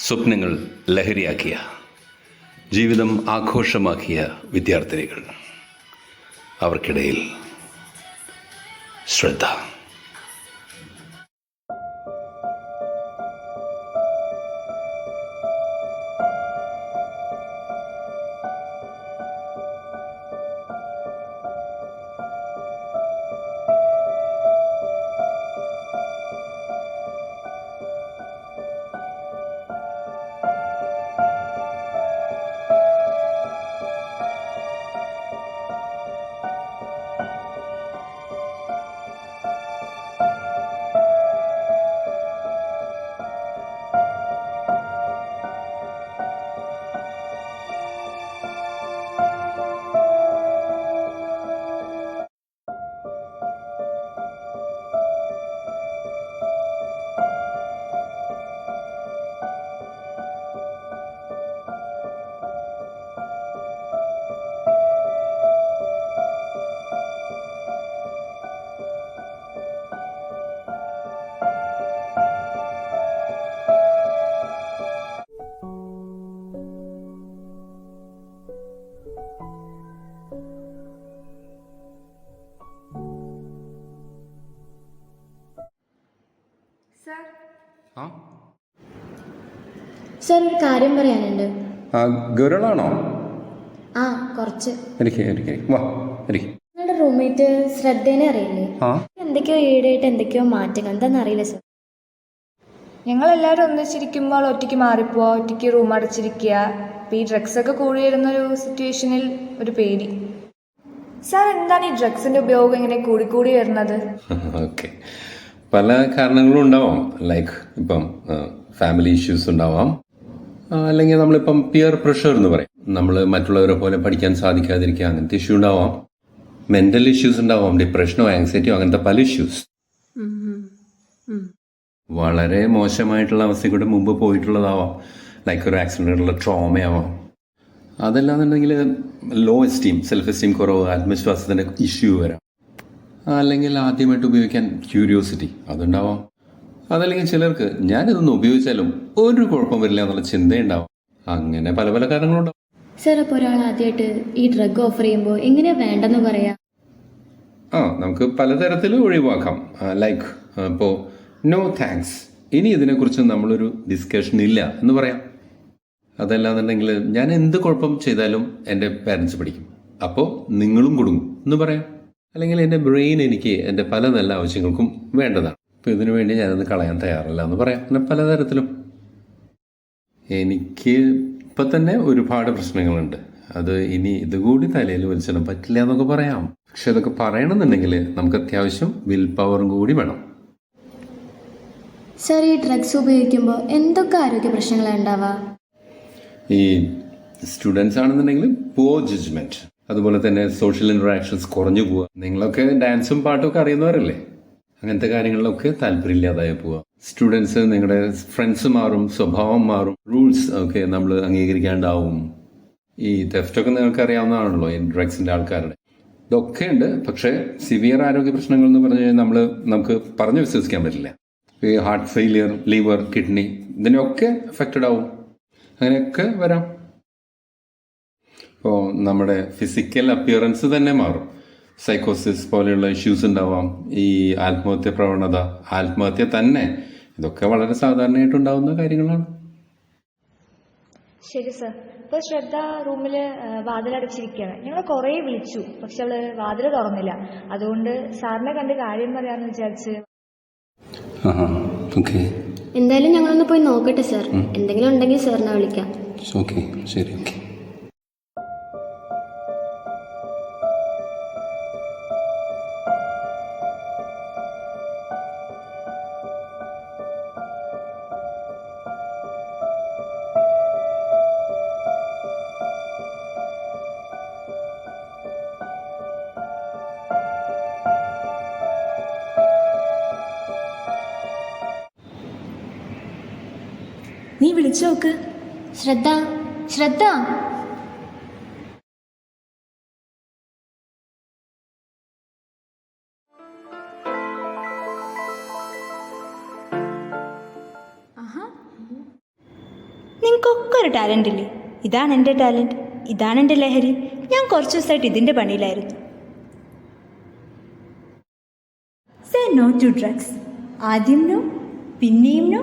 സ്വപ്നങ്ങൾ ലഹരിയാക്കിയ, ജീവിതം ആഘോഷമാക്കിയ വിദ്യാർത്ഥിനികൾ. അവർക്കിടയിൽ ശ്രദ്ധ. സർ, ഒരു കാര്യം പറയാനുണ്ട്. ഗുരുളാണോ? ആ, കുറച്ച്. നിങ്ങളുടെ റൂംമേറ്റ് ശ്രദ്ധേനെ അറിയില്ലേ? എന്തൊക്കെയോ ഈടായിട്ട് എന്തൊക്കെയോ മാറ്റങ്ങൾ, എന്താണെന്ന് അറിയില്ല സർ. ഞങ്ങളെല്ലാവരും ഒന്നിച്ചിരിക്കുമ്പോൾ ഒറ്റയ്ക്ക് മാറിപ്പോവുക, ഒറ്റയ്ക്ക് റൂം അടച്ചിരിക്കുക. ഇപ്പോൾ ഈ ഡ്രഗ്സൊക്കെ കൂടി വരുന്നൊരു സിറ്റുവേഷനിൽ ഒരു പേടി. സാർ, എന്താണ് ഈ ഡ്രഗ്സിൻ്റെ ഉപയോഗം ഇങ്ങനെ കൂടിക്കൂടി വരുന്നത്? ഓക്കെ, പല കാരണങ്ങളും ഉണ്ടാവാം. ലൈക്ക് ഇപ്പം ഫാമിലി ഇഷ്യൂസ് ഉണ്ടാവാം, അല്ലെങ്കിൽ നമ്മളിപ്പം പിയർ പ്രഷർ എന്ന് പറയും, നമ്മൾ മറ്റുള്ളവരെ പോലെ പഠിക്കാൻ സാധിക്കാതിരിക്കുക, അങ്ങനത്തെ ഇഷ്യൂ ഉണ്ടാവാം. മെന്റൽ ഇഷ്യൂസ് ഉണ്ടാവാം, ഡിപ്രഷനോ ആങ്സൈറ്റിയോ, അങ്ങനത്തെ പല ഇഷ്യൂസ്. വളരെ മോശമായിട്ടുള്ള അവസ്ഥക്കൂടെ മുമ്പ് പോയിട്ടുള്ളതാവാം, ലൈക്ക് ഒരു ആക്സിഡൻ്റുള്ള ട്രോമയാവാം. അതല്ലാന്നുണ്ടെങ്കിൽ ലോ എസ്റ്റീം, സെൽഫ് എസ്റ്റീം കുറവ്, ആത്മവിശ്വാസത്തിൻ്റെ ഇഷ്യൂ വരാം. അല്ലെങ്കിൽ ആദ്യമായിട്ട് ഉപയോഗിക്കാൻ ക്യൂരിയോസിറ്റി അതുണ്ടാവാം. അതല്ലെങ്കിൽ ചിലർക്ക് ഞാനിതൊന്നും ഉപയോഗിച്ചാലും ഒരു കുഴപ്പം വരില്ല എന്നുള്ള ചിന്തയുണ്ടാവും. അങ്ങനെ പല പല കാരണങ്ങളുണ്ടാവും. സർ, അപ്പോൾ ഒരാൾ ആദ്യമായിട്ട് ഈ ഡ്രഗ് ഓഫർ ചെയ്യുമ്പോൾ എങ്ങനെയാ വേണ്ടെന്ന് പറയാം? നമുക്ക് പലതരത്തിൽ ഒഴിവാക്കാം. ലൈക്ക് ഇപ്പോൾ നോ താങ്ക്സ്, ഇനി ഇതിനെക്കുറിച്ച് നമ്മളൊരു ഡിസ്കഷൻ ഇല്ല എന്ന് പറയാം. അതല്ലാന്നുണ്ടെങ്കിൽ ഞാൻ എന്ത് കുഴപ്പം ചെയ്താലും എൻ്റെ പാരൻസ് പഠിക്കും, അപ്പോൾ നിങ്ങളും കൊടുക്കും എന്ന് പറയാം. അല്ലെങ്കിൽ എൻ്റെ ബ്രെയിൻ എനിക്ക് എൻ്റെ പല നല്ല ആവശ്യങ്ങൾക്കും വേണ്ടതാണ്, അപ്പോൾ ഇതിനു വേണ്ടി ഞാനത് കളയാൻ തയ്യാറല്ല എന്ന് പറയാം. അങ്ങനെ പലതരത്തിലും. എനിക്ക് ഇപ്പം തന്നെ ഒരുപാട് പ്രശ്നങ്ങളുണ്ട്, അത് ഇനി ഇതുകൂടി തലയിൽ വലിച്ചിടാൻ പറ്റില്ല എന്നൊക്കെ പറയാം. പക്ഷെ അതൊക്കെ പറയണമെന്നുണ്ടെങ്കിൽ നമുക്ക് അത്യാവശ്യം വിൽ പവറും കൂടി വേണം. സർ, ഈ ഡ്രഗ്സ് ഉപയോഗിക്കുമ്പോൾ എന്തൊക്കെ ആരോഗ്യ പ്രശ്നങ്ങളാണ് ഉണ്ടാവുക? ഈ സ്റ്റുഡൻസ് ആണെന്നുണ്ടെങ്കിൽ പുവർ ജഡ്ജ്മെന്റ്, അതുപോലെ തന്നെ സോഷ്യൽ ഇന്ററാക്ഷൻസ് കുറഞ്ഞു പോവുക. നിങ്ങളൊക്കെ ഡാൻസും പാട്ടും ഒക്കെ അറിയുന്നവരല്ലേ, അങ്ങനത്തെ കാര്യങ്ങളിലൊക്കെ താല്പര്യമില്ലാതായി പോവുക. സ്റ്റുഡൻസ്, നിങ്ങളുടെ ഫ്രണ്ട്സ് മാറും, സ്വഭാവം മാറും, റൂൾസ് ഒക്കെ നമ്മൾ അംഗീകരിക്കാണ്ടാവും. ഈ തെഫ്റ്റൊക്കെ നിങ്ങൾക്ക് അറിയാവുന്നതാണല്ലോ ഈ ഡ്രഗ്സിന്റെ ആൾക്കാരുടെ. ഇതൊക്കെ ഉണ്ട്. പക്ഷേ സിവിയർ ആരോഗ്യ പ്രശ്നങ്ങൾ എന്ന് പറഞ്ഞു കഴിഞ്ഞാൽ നമുക്ക് പറഞ്ഞു വിശ്വസിക്കാൻ പറ്റില്ല. ഈ ഹാർട്ട് ഫെയിലിയർ, ലിവർ, കിഡ്നി, ഇതിനൊക്കെ അഫക്റ്റഡ് ആവും. അങ്ങനെയൊക്കെ വരാം. ഇപ്പോൾ നമ്മുടെ ഫിസിക്കൽ അപ്പിയറൻസ് തന്നെ മാറും. സൈക്കോസിസ് പോലെയുള്ള ഇഷ്യൂസ് ഉണ്ടാവാം. ഈ ആത്മഹത്യ പ്രവണത, ആത്മഹത്യ തന്നെ, ഇതൊക്കെ വളരെ സാധാരണയായിട്ടുണ്ടാവുന്ന കാര്യങ്ങളാണ്. ശരി സർ. ഇപ്പോൾ ശ്രദ്ധ റൂമിൽ വാതിലടച്ചിരിക്കുകയാണ്. ഞങ്ങൾ കുറേ വിളിച്ചു, പക്ഷെ അവള് വാതിൽ തുറന്നില്ല. അതുകൊണ്ട് സാറിനെ കണ്ട് കാര്യം പറയാമെന്ന് വിചാരിച്ച്. എന്തായാലും ഞങ്ങളൊന്ന് പോയി നോക്കട്ടെ സർ. എന്തെങ്കിലും ഉണ്ടെങ്കിൽ സാറിനെ വിളിക്കാം. ഓക്കെ, ശരി. ഓക്കെ. നീ വിളിച്ചു നോക്ക്. ശ്രദ്ധ, ശ്രദ്ധ. നമുക്കൊക്കെ ഒരു ടാലൻ്റ് ഇല്ലേ? ഇതാണ് എൻ്റെ ടാലൻറ്റ്, ഇതാണ് എൻ്റെ ലഹരി. ഞാൻ കുറച്ച് ദിവസമായിട്ട് ഇതിൻ്റെ പണിയിലായിരുന്നു. Say no to drugs. ആദ്യം നോ, പിന്നെയും നോ,